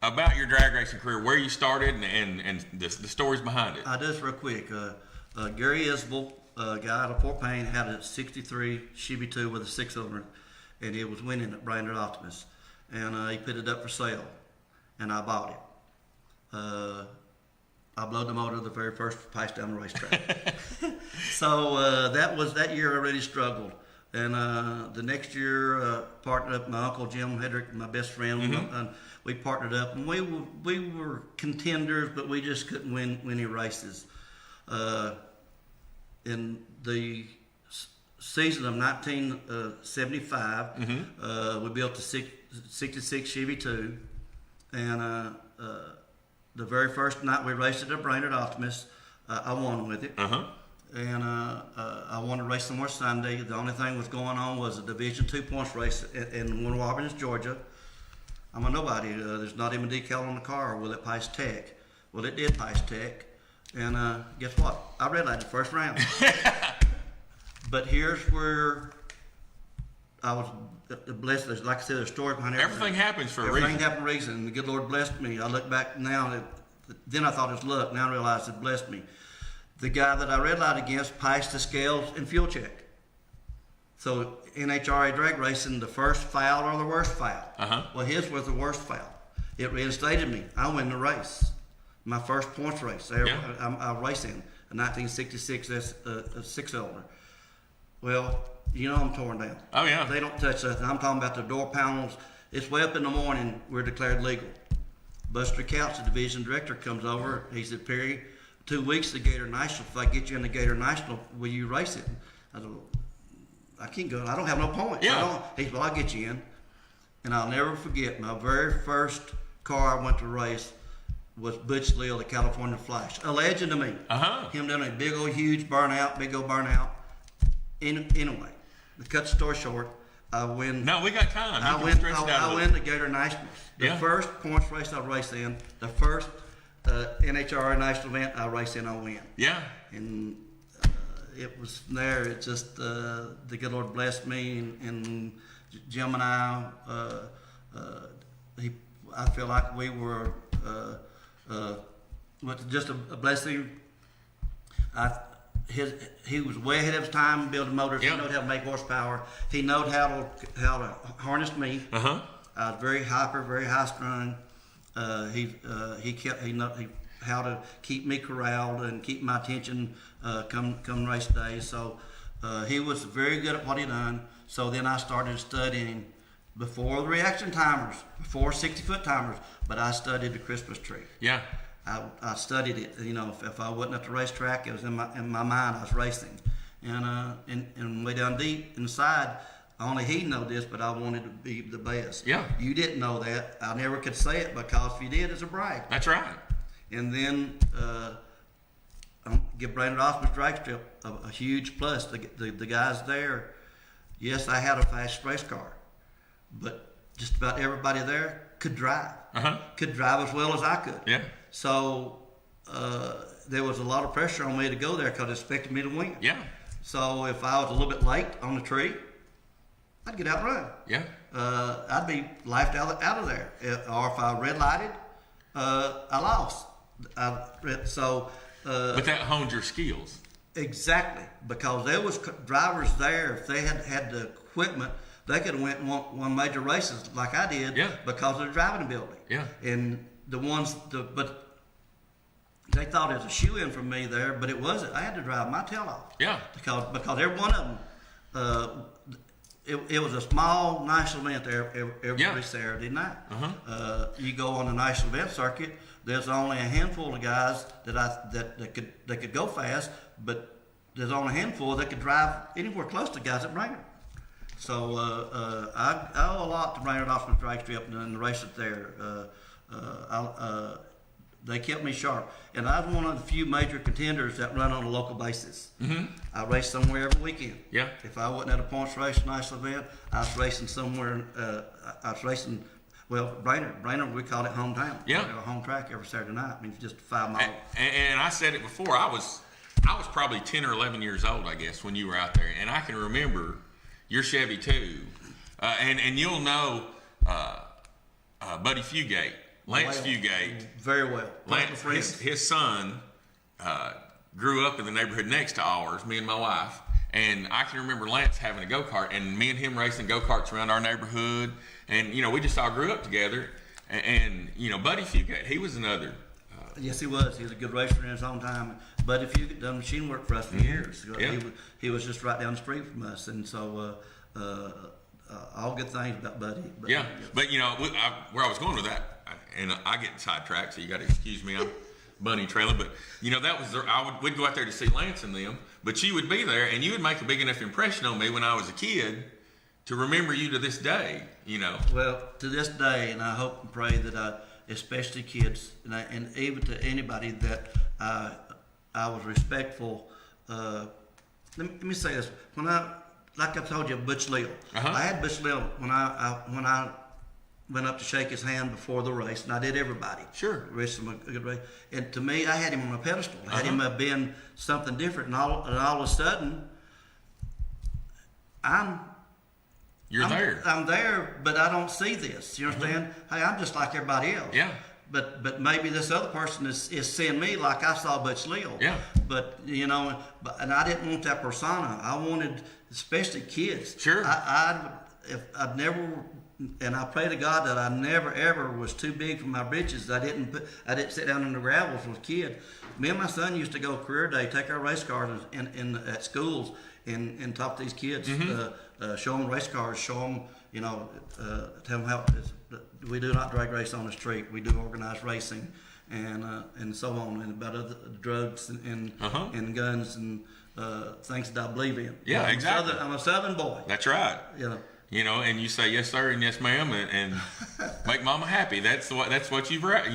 about your drag racing career, where you started, and the stories behind it. Just real quick, Gary Isbell, a guy out of Fort Payne, had a '63 Chevy 2 with a 6-cylinder, and it was winning at Brandon Optimus, and he put it up for sale, and I bought it. I blowed the motor the very first pass down the racetrack. So that year I really struggled. And the next year, partnered up with my Uncle Jim Hedrick, my best friend. And we partnered up, and we were contenders, but we just couldn't win any races. In the season of 1975, we built a 66 Chevy 2, and the very first night we raced it at Brainerd Optimus, I won with it. And I wanted to race some more Sunday. The only thing was going on was a Division II points race in Winter Wilderness, Georgia. I'm a nobody. There's not even a decal on the car. Will it pass tech? Well, it did pass tech. And guess what? I red lighted the first round. But here's where was blessed. Like I said, there's stories behind everything. Everything happens for a Everything reason. happened for a reason. And the good Lord blessed me. I look back now, then I thought it was luck. Now I realize it blessed me. The guy that I red light against passed the scales in fuel check. So NHRA drag racing, the first foul or the worst foul. Well, his was the worst foul. It reinstated me. I win the race. My first points race. I raced in 1966. That's a 6-cylinder. Well, you know I'm torn down. Oh yeah. They don't touch that. I'm talking about the door panels. It's way up in the morning. We're declared legal. Buster Couch, the division director, comes over. He said, Perry, 2 weeks to Gator National. If I get you in the Gator National, will you race it? I said, I can't go. I don't have no points. Yeah. He said, well, I'll get you in. And I'll never forget my very first car I went to race was Butch Leal, the California Flash. A legend to me. Him doing a big old huge burnout, Anyway, to cut the story short, I win. No, we got time. I win the Gator Nationals. The first points race I raced in, the first NHRA national event I raced in, I win. Yeah. And it was there. It just the good Lord blessed me, and Jim and I. I feel like we were just a blessing. He was way ahead of his time building motors. He knew how to make horsepower. He knew how to harness me. I was very hyper, very high strung. He knew how to keep me corralled and keep my attention come race day. So he was very good at what he done. So then I started studying before the reaction timers, before 60-foot timers, but I studied the Christmas tree. Yeah. I studied it. You know, if I wasn't at the racetrack, it was in my mind. I was racing, and way down deep inside, only he know this, but I wanted to be the best. Yeah. You didn't know that. I never could say it because if you did, it's a brag. That's right. And then give Brandon Osmond's drag strip a huge plus. The guys there. Yes, I had a fast race car, but just about everybody there could drive. Could drive as well as I could. Yeah. So there was a lot of pressure on me to go there because they expected me to win. Yeah. So if I was a little bit late on the tree, I'd get out and run. Yeah. I'd be laughed out of there. Or if I red lighted, I lost. But that honed your skills. Exactly, because there was drivers there. If they had the equipment, they could have went and won major races like I did. Yeah. Because of the driving ability. Yeah. And but they thought it was a shoe-in for me there, but it wasn't. I had to drive my tail off. Yeah. Because every one of them, it was a small national event there every Saturday night. You go on the national event circuit. There's only a handful of guys that could go fast, but there's only a handful that could drive anywhere close to guys at Brainerd. So I owe a lot to Brainerd Osmond's drag strip and the races there. They kept me sharp, and I was one of the few major contenders that run on a local basis. I raced somewhere every weekend. Yeah. If I wasn't at a points race, national event, I was racing somewhere. I was racing. Well, Brainerd, we call it hometown. Yeah. We have a home track every Saturday night. I mean, it's just 5 miles. And I said it before. I was probably 10 or 11 years old, I guess, when you were out there, and I can remember your Chevy too. And you'll know Buddy Fugate. Lance Fugate. Very well. Lance, his son grew up in the neighborhood next to ours, me and my wife. And I can remember Lance having a go-kart and me and him racing go-karts around our neighborhood. And, you know, we just all grew up together. And you know, Buddy Fugate, he was another. Yes, he was. He was a good racer in his own time. Buddy Fugate done machine work for us for years. Yeah. He was just right down the street from us. And so all good things about Buddy. Yeah. But, you know, where I was going with that, and I get sidetracked, so you got to excuse me. I'm bunny trailing, but you know that was we'd go out there to see Lance and them, but you would be there and you would make a big enough impression on me when I was a kid to remember you to this day. You know. Well, to this day, and I hope and pray that especially kids, and even to anybody that I was respectful. Let me say this: like I told you, Butch Leal. I had Butch Leal when I went up to shake his hand before the race, and I did everybody. Sure. Wished him a good race. And to me, I had him on a pedestal. I had him being something different. And all of a sudden, I'm I'm there, but I don't see this. You understand? Hey, I'm just like everybody else. Yeah. But maybe this other person is seeing me like I saw Butch Leo. Yeah. But and I didn't want that persona. I wanted, especially kids. Sure. I'd never, and I pray to God that I never ever was too big for my britches. I didn't sit down in the gravels with kids. Me and my son used to go career day, take our race cars at schools and talk to these kids, show them race cars, show them, tell them how we do not drag race on the street. We do organized racing, and so on, and about other drugs and guns and things that I believe in. Yeah, exactly. I'm a Southern boy. That's right. And you say yes sir and yes ma'am and make mama happy. That's what you've read.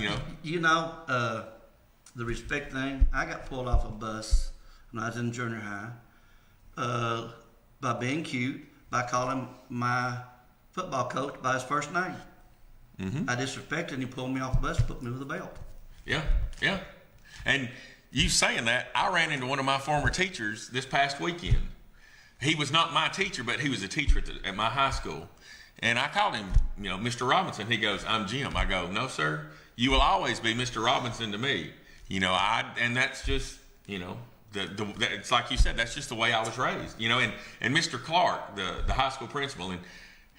The respect thing. I got pulled off a bus when I was in junior high by being cute, by calling my football coach by his first name. I disrespected, and he pulled me off the bus, put me with a belt. Yeah. And you saying that, I ran into one of my former teachers this past weekend. He was not my teacher, but he was a teacher at my high school. And I called him, Mr. Robinson. He goes, I'm Jim. I go, no, sir. You will always be Mr. Robinson to me. And that's just, it's like you said, that's just the way I was raised, and Mr. Clark, the high school principal, and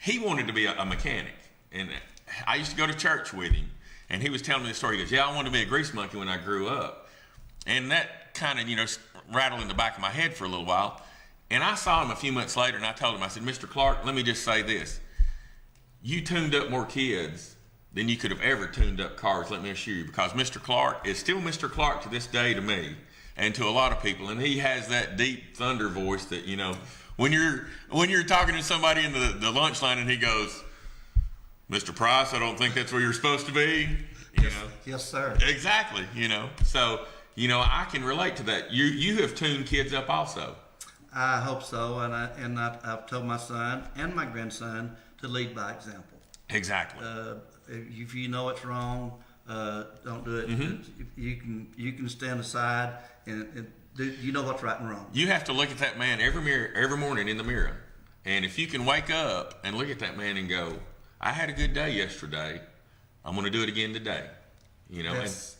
he wanted to be a mechanic. And I used to go to church with him, and he was telling me the story. He goes, I wanted to be a grease monkey when I grew up. And that kind of, rattled in the back of my head for a little while. And I saw him a few months later, and I told him, I said, Mr. Clark, let me just say this. You tuned up more kids than you could have ever tuned up cars, let me assure you, because Mr. Clark is still Mr. Clark to this day to me and to a lot of people. And he has that deep thunder voice that, when you're talking to somebody in the lunch line and he goes, Mr. Price, I don't think that's where you're supposed to be. Yes, sir. Exactly. So, I can relate to that. You have tuned kids up also. I hope so, and I've told my son and my grandson to lead by example. Exactly. If you know it's wrong, don't do it. You can stand aside and do. You know what's right and wrong. You have to look at that man every morning in the mirror, and if you can wake up and look at that man and go, I had a good day yesterday, I'm going to do it again today. Yes.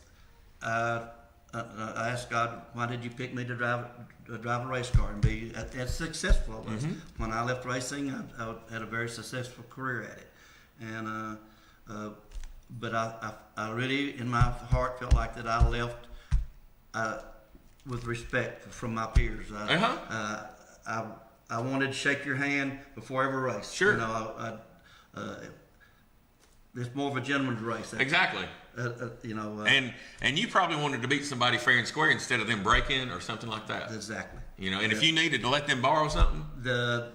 I asked God, why did you pick me to drive a race car and be as successful as when I left racing? I had a very successful career at it, and but I really in my heart felt like that I left with respect from my peers. I wanted to shake your hand before every race. Sure. It's more of a gentleman's race. Exactly. And you probably wanted to beat somebody fair and square instead of them break-in or something like that. Exactly. And if you needed to let them borrow something, the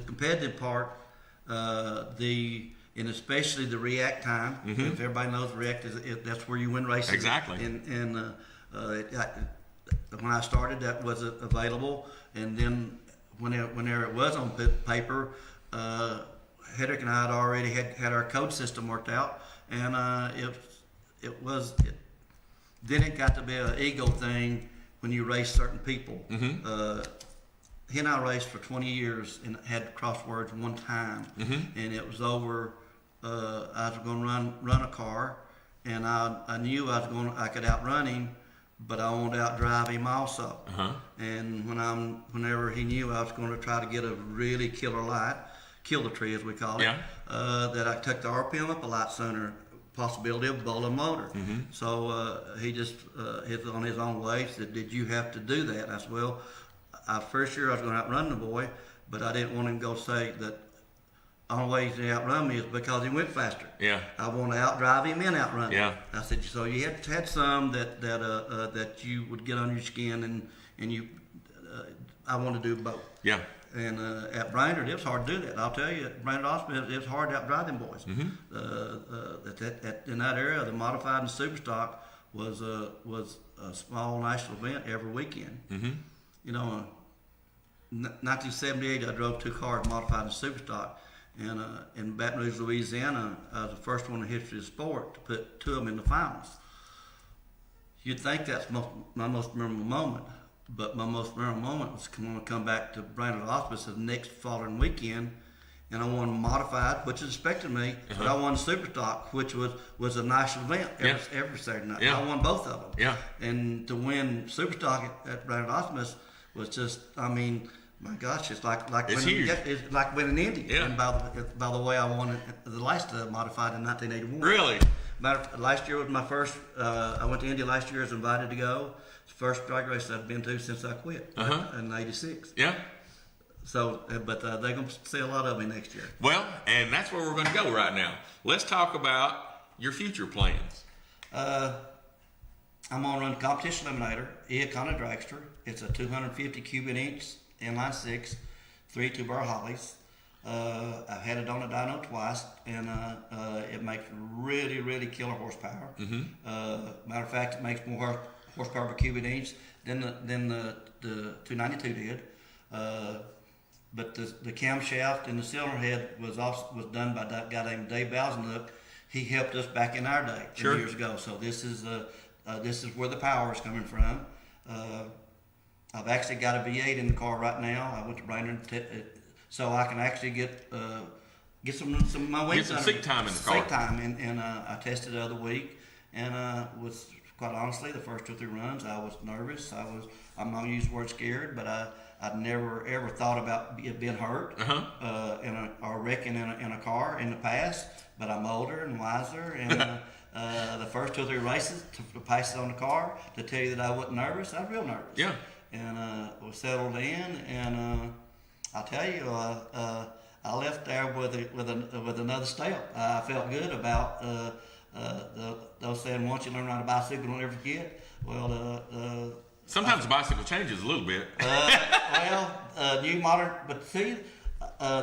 competitive part, and especially the react time. If everybody knows react that's where you win races. Exactly. And when I started, that wasn't available, and then whenever it was on paper. Hedrick and I had already had our code system worked out, and then it got to be an ego thing when you race certain people. He and I raced for 20 years and had crosswords one time, and it was over. I was going to run a car, and I knew I could outrun him, but I wanted to outdrive him also. And whenever he knew I was going to try to get a really killer light. Kill the tree, as we call it, that I took the RPM up a lot sooner, possibility of bowling motor. So he just hit on his own way, said, did you have to do that? I said, well, first year I was going to outrun the boy, but I didn't want him to go say that the only way he outrun me is because he went faster. I want to outdrive him and outrun him. I said, so you had some that you would get on your skin, and you, I want to do both. And at Brainerd, it was hard to do that. I'll tell you, at Brainerd Hospital, it was hard to outdrive them boys. In that area, the modified and superstock was a small national event every weekend. In 1978, I drove 2 cars modified and superstock, and in Baton Rouge, Louisiana, I was the first one in the history of the sport to put 2 of them in the finals. You'd think that's my most memorable moment. But my most memorable moment was when I come back to Brandon Hospice the next following weekend, and I won modified, which is expected of me, but I won super stock, which was a national event every Saturday night. I won both of them. Yeah. And to win super stock at Brandon Hospice was just, I mean, my gosh, it's like it's winning, huge. it's like winning Indy. Yeah. And by the way, I won it the last modified in 1981. Really? Last year was my first. I went to Indy last year. I was invited to go. It's the first drag race I've been to since I quit in '86. Yeah. So, but they're going to see a lot of me next year. Well, and that's where we're going to go right now. Let's talk about your future plans. I'm going to run the competition eliminator, Econo Dragster. It's a 250 cubic inch inline six, 3 2-bar Hollies. I've had it on a dyno twice, and it makes really, really killer horsepower. Matter of fact, it makes more horsepower per cubic inch than the 292 did. But the camshaft and the cylinder head was done by that guy named Dave Balzanook. He helped us back in our day years ago. So this is where the power is coming from. I've actually got a V8 in the car right now. I went to Brandon so I can actually get some of my wings. Get some seat time in the car. Seat time, and I tested the other week, and was quite honestly the first 2 or 3 runs I was nervous. I'm not gonna use the word scared, but I'd never ever thought about being hurt or wrecking in a car in the past. But I'm older and wiser, and the first 2 or 3 races to pass it on the car to tell you that I wasn't nervous. I was real nervous. Yeah. And was settled in, and I'll tell you, I left there with another step. I felt good about those saying once you learn how to bicycle, don't ever forget. Well, sometimes the bicycle changes a little bit. New modern, but see,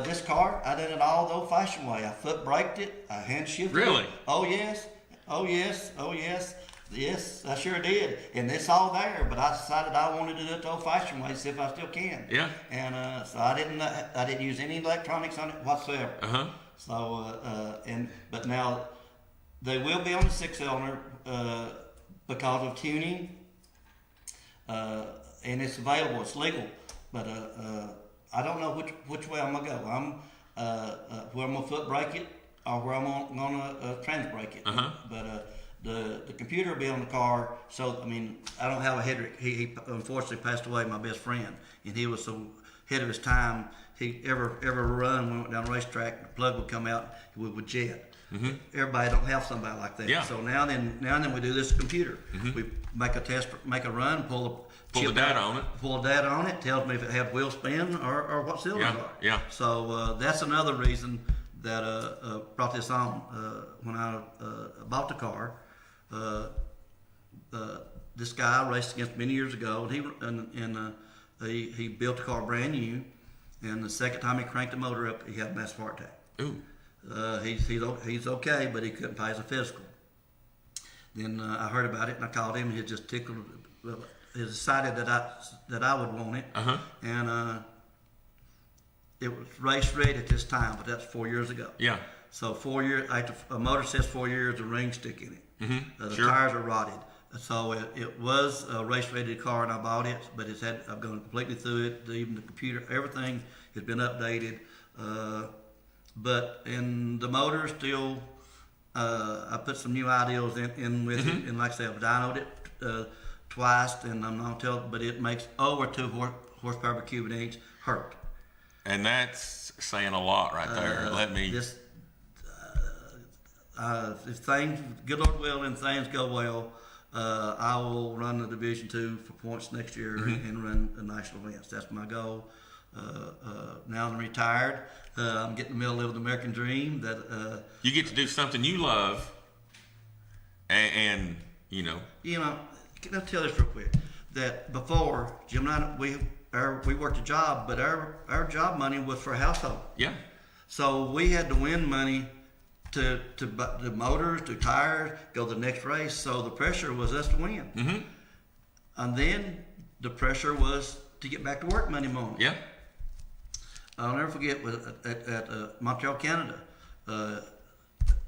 this car, I did it all the old-fashioned way. I foot braked it, I hand shifted Really? it. Oh yes, oh yes, oh yes. Yes, I sure did, and it's all there. But I decided I wanted to do it the old-fashioned way, see if I still can. Yeah. And so I didn't use any electronics on it whatsoever. So but now they will be on the 6-cylinder because of tuning, and it's available. It's legal, but I don't know which way I'm gonna go. I'm where I'm gonna foot brake it or where I'm gonna trans brake it. But the computer will be on the car, so I mean I don't have a head. He unfortunately passed away, my best friend, and he was so ahead of his time. He ever run when we went down the racetrack, the plug would come out with jet. Everybody don't have somebody like that. Yeah. So now and then we do this computer. We make a test, make a run, pull the data on it. Pull the data on it, tells me if it had wheel spin or what cylinders are. Yeah. So that's another reason that brought this on when I bought the car. This guy raced against many years ago, and he built the car brand new. And the second time he cranked the motor up, he had a massive heart attack. Ooh. He's okay, but he couldn't pass a physical. Then I heard about it, and I called him. He just tickled. He decided that I would want it, and it was race ready at this time, but that's 4 years ago. Yeah. So 4 years after a motor says 4 years, the ring stick in it. The tires are rotted. So it was a race ready car, and I bought it, but I've gone completely through it. Even the computer, everything has been updated. But in the motor still, I put some new ideals in with it, and like I said, I've dynoed it twice, and I'm not telling, but it makes over 2 horsepower per cubic inch hurt. And that's saying a lot right there. If things, good Lord willing, things go well, I will run the Division II for points next year and run the national events. That's my goal. Now I'm retired. I'm getting in the middle of the American dream. That you get to do something you love, and you know. Can I tell this real quick? That before Jim and I, we worked a job, but our job money was for a household. Yeah. So we had to win money to buy the motors, to tires, go to the next race. So the pressure was us to win. And then the pressure was to get back to work Monday morning. Yeah. I'll never forget at Montreal, Canada,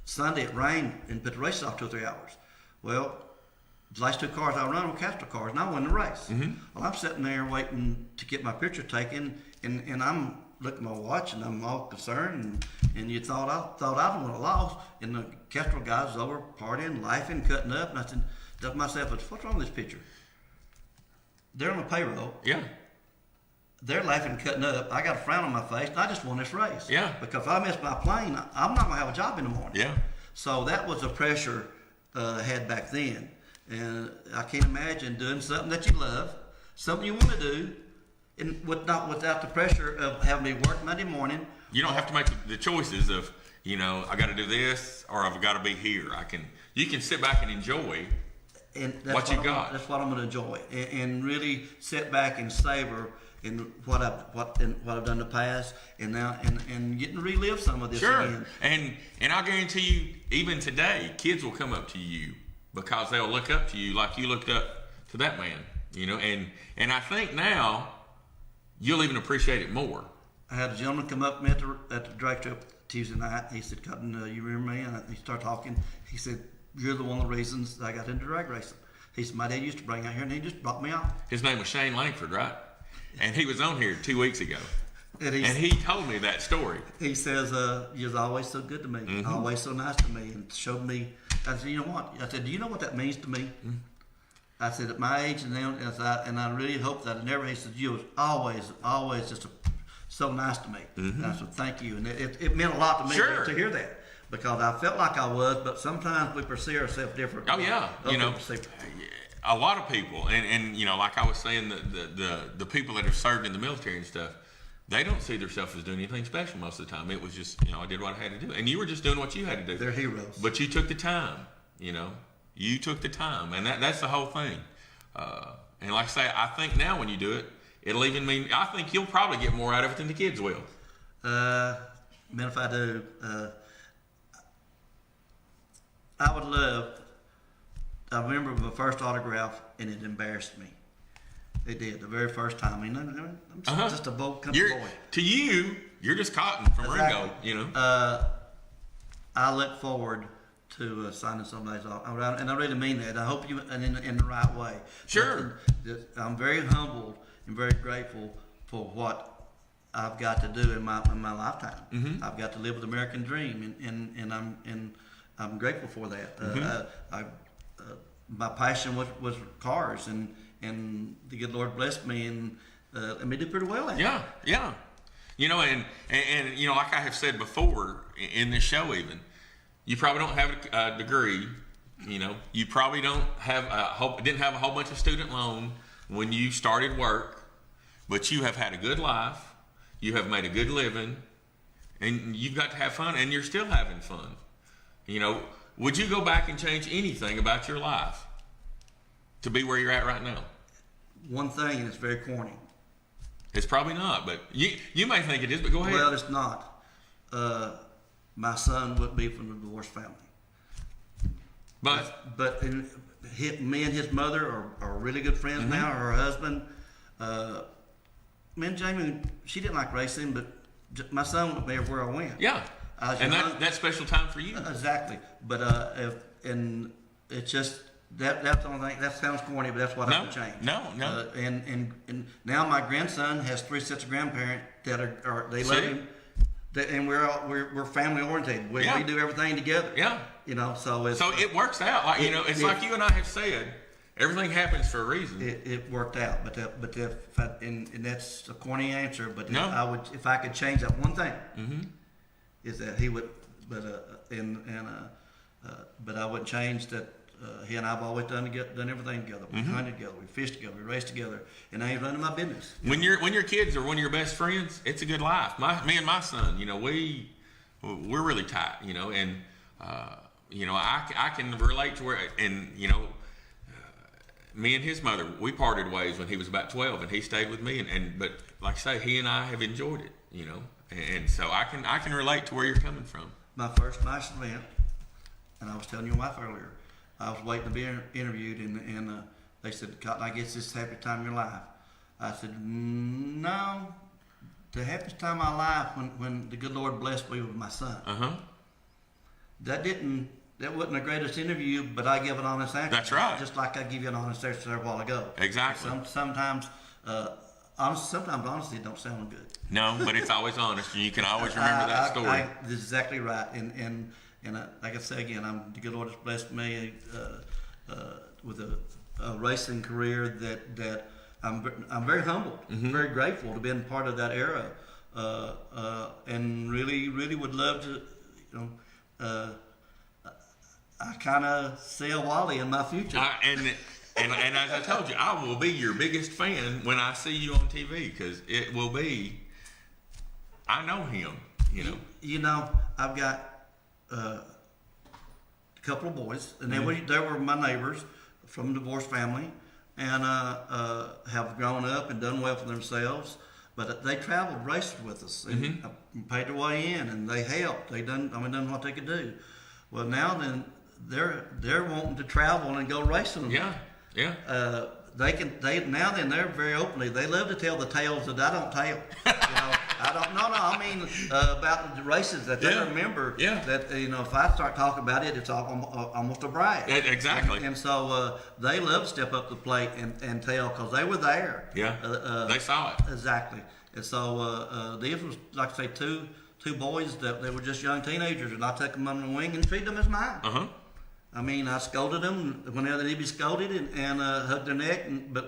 Sunday it rained and put the race off 2 or 3 hours. Well, the last 2 cars I run were Castro cars, and I won the race. Well, I'm sitting there waiting to get my picture taken, and I'm looking at my watch, and I'm all concerned, and you thought I was going to lost, and the Castro guys was over partying, laughing, cutting up, and I said to myself, what's wrong with this picture? They're on the payroll. Yeah. They're laughing, cutting up. I got a frown on my face, and I just won this race. Yeah. Because if I miss my plane, I'm not going to have a job in the morning. Yeah. So that was the pressure I had back then. And I can't imagine doing something that you love, something you want to do, and without the pressure of having to work Monday morning. You don't have to make the choices of, you know, I got to do this or I've got to be here. You can sit back and enjoy what you got. That's what I'm going to enjoy, and really sit back and savor in what I've done in the past, and now and getting to relive some of this again. And I guarantee you, even today, kids will come up to you because they'll look up to you like you looked up to that man, you know. And I think now you'll even appreciate it more. I had a gentleman come up to me at the drag strip Tuesday night. He said, "Cotton, you remember me?" And he started talking. He said, "You're the one of the reasons that I got into drag racing." He said, "My dad used to bring out here, and he just brought me out." His name was Shane Langford, right? And he was on here 2 weeks ago. And he told me that story. He says, "You're always so good to me, always so nice to me," and showed me. I said, "You know what?" I said, "Do you know what that means to me?" I said, "At my age, and I really hope that I never." He said, "You was always just so nice to me." And I said, "Thank you," and it meant a lot to me to hear that, because I felt like I was, but sometimes we perceive ourselves different. Oh yeah, you know. A lot of people, and you know, like I was saying, the people that have served in the military and stuff, they don't see themselves as doing anything special most of the time. It was just, you know, I did what I had to do, and you were just doing what you had to do. They're heroes. But you took the time, you know, you took the time, and that's the whole thing. And like I say, I think now when you do it, it'll even mean, I think you'll probably get more out of it than the kids will. Man, if I do, I would love. I remember my first autograph, and it embarrassed me. It did, the very first time. I mean, I'm just a bold country boy. To you, you're just cotton from Ringo, you know. I look forward to signing somebody's autograph, and I really mean that. I hope you, and in the right way. Sure. I'm very humbled and very grateful for what I've got to do in my lifetime. I've got to live with the American dream, and I'm grateful for that. My passion was cars, and the good Lord blessed me and let me do pretty well at it. Yeah. You know, and you know, like I have said before in this show, even you probably don't have a degree. You know, you probably didn't have a whole bunch of student loan when you started work, but you have had a good life. You have made a good living, and you've got to have fun, and you're still having fun. You know. Would you go back and change anything about your life to be where you're at right now? One thing, and it's very corny. It's probably not, but you may think it is, but go ahead. Well, it's not. My son would be from a divorced family. But me and his mother are really good friends now. Her husband, me and Jamie, she didn't like racing, but my son would be everywhere I went. Yeah. And that's special time for you. Exactly. But and it's just that's the only thing. That sounds corny, but that's what I would change. No. And now my grandson has 3 sets of grandparents that they love him. And we're family oriented. We do everything together. Yeah. You know, so it works out. Like, you know, it's like you and I have said. Everything happens for a reason. It worked out, and that's a corny answer. But I would, if I could change that one thing. Is that he would, but I wouldn't change that. He and I've always done everything together. We hunted together, we fished together, we raced together, and now he's running my business. When your kids are one of your best friends, it's a good life. Me and my son, you know, we're really tight, you know, and you know, I can relate to where, and you know, me and his mother, we parted ways when he was about 12, and he stayed with me, but like I say, he and I have enjoyed it, you know. And so I can relate to where you're coming from. My first nice event, and I was telling your wife earlier, I was waiting to be interviewed, and they said, "Cotton, I guess this is the happiest time of your life." I said, "No, the happiest time of my life when the good Lord blessed me with my son." That didn't that wasn't the greatest interview, but I give an honest answer. That's right. Just like I give you an honest answer a while ago. Exactly. Sometimes honesty don't sound good. No, but it's always honest, and you can always remember that story. That's exactly right. And like I say again, the good Lord has blessed me with a racing career that I'm very humbled, very grateful to be in part of that era, and really would love to, I kind of see a Wally in my future. And as I told you, I will be your biggest fan when I see you on TV, because it will be. I know him. I've got a couple of boys, and they were my neighbors from a divorced family, and have grown up and done well for themselves. But they traveled racing with us and paid their way in, and they helped. They done what they could do. Well, now then, they're wanting to travel and go racing. Yeah. They're very openly. They love to tell the tales that I don't tell. I mean about the races that they remember. Yeah. That if I start talking about it, it's almost a brag. Exactly. And so they love to step up to the plate and tell, because they were there. Yeah. They saw it. Exactly. And so these was, like I say, two boys that they were just young teenagers, and I took them under the wing and treated them as mine. I mean, I scolded them whenever they need to be scolded, and hugged their neck. And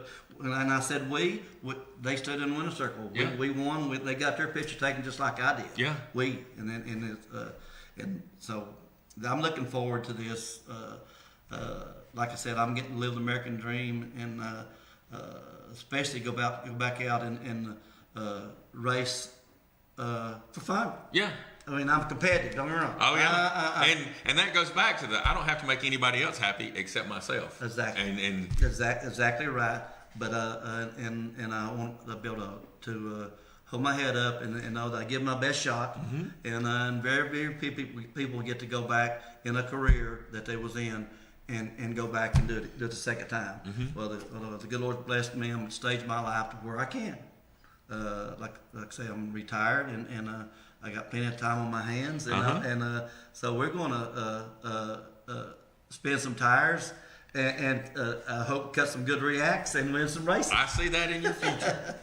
I said, they stood in the winner's circle. Yeah. We won. They got their picture taken just like I did. Yeah. And so I'm looking forward to this. Like I said, I'm getting to live the American dream, and especially go back out and race for fun. Yeah. I mean, I'm competitive, don't get me wrong. Oh, yeah. And that goes back to I don't have to make anybody else happy except myself. Exactly. And exactly right. But and I want to be able to hold my head up and know that I give my best shot. And very, very few people get to go back in a career that they was in and go back and do it the second time. Well, the good Lord blessed me. I'm at a stage of my life to where I can. Like I say, I'm retired, and I got plenty of time on my hands, and so we're going to spin some tires, and I hope cut some good reacts and win some races. I see that in your future.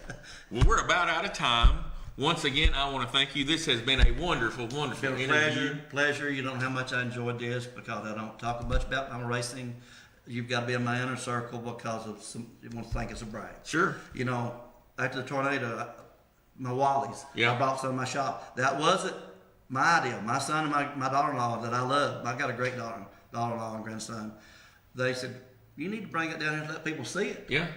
Well, we're about out of time. Once again, I want to thank you. This has been a wonderful, wonderful interview. Pleasure. You don't know how much I enjoyed this, because I don't talk much about my racing. You've got to be in my inner circle because of you want to think it's a brag. Sure. After the tornado, my Wallies, I bought some in my shop. That wasn't my idea. My son and my daughter-in-law that I love, I got a great daughter-in-law and grandson. They said, you need to bring it down here and let people see it. Yeah.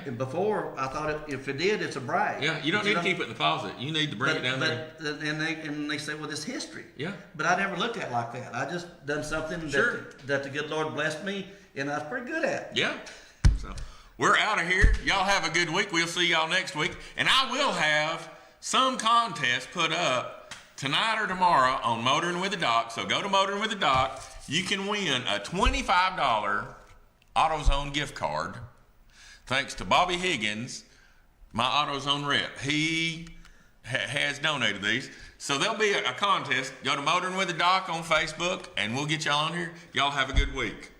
And before, I thought if it did, it's a brag. Yeah, you don't need to keep it in the closet. You need to bring it down there. And they say, well, it's history. Yeah. But I never looked at it like that. I just done something that the good Lord blessed me, and I was pretty good at. Yeah. So we're out of here. Y'all have a good week. We'll see y'all next week. And I will have some contest put up tonight or tomorrow on Motorin with the Doc. So go to Motorin with the Doc. You can win a $25 AutoZone gift card, thanks to Bobby Higgins, my AutoZone rep. He has donated these. So there'll be a contest. Go to Motorin with the Doc on Facebook, and we'll get y'all on here. Y'all have a good week.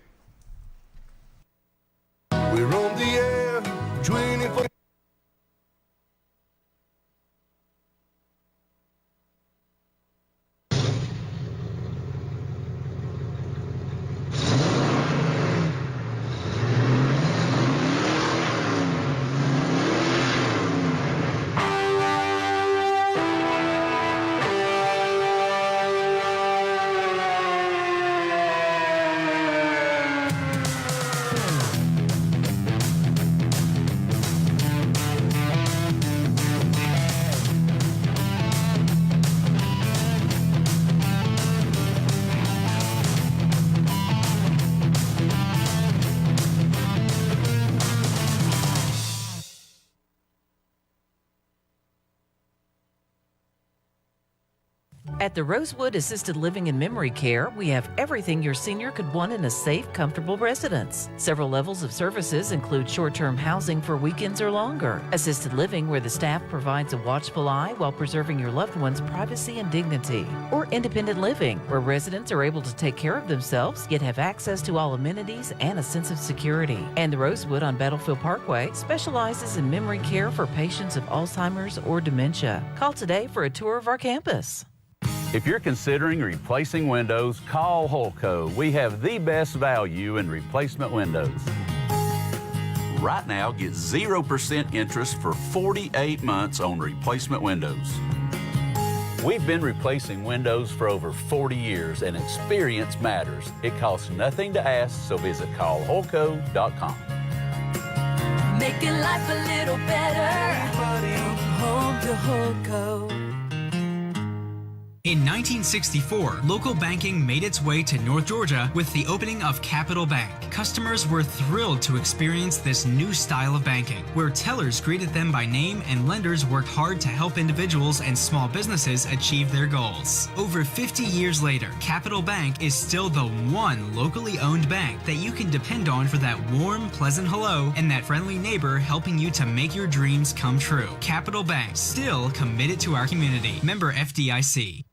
We're on the air, 24. At the Rosewood Assisted Living and Memory Care, we have everything your senior could want in a safe, comfortable residence. Several levels of services include short-term housing for weekends or longer, assisted living where the staff provides a watchful eye while preserving your loved one's privacy and dignity, or independent living where residents are able to take care of themselves yet have access to all amenities and a sense of security. And the Rosewood on Battlefield Parkway specializes in memory care for patients of Alzheimer's or dementia. Call today for a tour of our campus. If you're considering replacing windows, call Holco. We have the best value in replacement windows. Right now, get 0% interest for 48 months on replacement windows. We've been replacing windows for over 40 years, and experience matters. It costs nothing to ask, so visit callholco.com. Making life a little better. From home to Holco. In 1964, local banking made its way to North Georgia with the opening of Capital Bank. Customers were thrilled to experience this new style of banking, where tellers greeted them by name and lenders worked hard to help individuals and small businesses achieve their goals. Over 50 years later, Capital Bank is still the one locally owned bank that you can depend on for that warm, pleasant hello and that friendly neighbor helping you to make your dreams come true. Capital Bank, still committed to our community. Member FDIC.